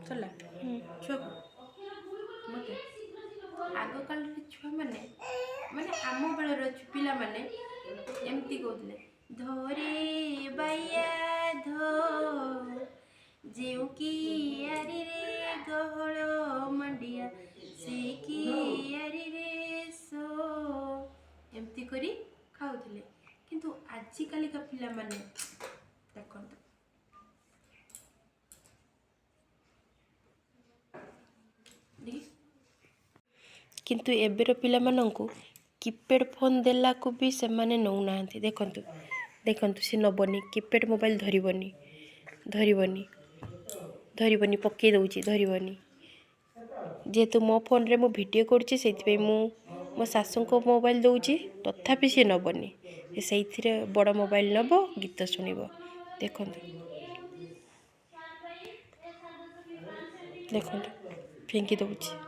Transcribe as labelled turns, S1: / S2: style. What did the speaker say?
S1: चला छुआ मत आग काल छुआ मैंने माने आम बेलर पिला माने एमती कहते धरे बाया धो जेउ की आरी रे गहळ मंडिया से की आरी रे सो एमती करी खाऊले किंतु आजि कालिका पिला माने देखंतु किंतु एबेर पिला मानंकु कीपैड फोन देला को भी से माने नौ नांती देखंतु देखंतु से नबनी कीपैड मोबाइल धरिबनी धरिबनी धरिबनी पक्के दउची धरिबनी जेहेतु मो फोन रे मु वीडियो करछि सेति मु मो सासू को मोबाइल दउची तथापि से नबनी से बड़ मोबाइल नब गीत शुणिब देखंतु देखंतु फेंकी दउची।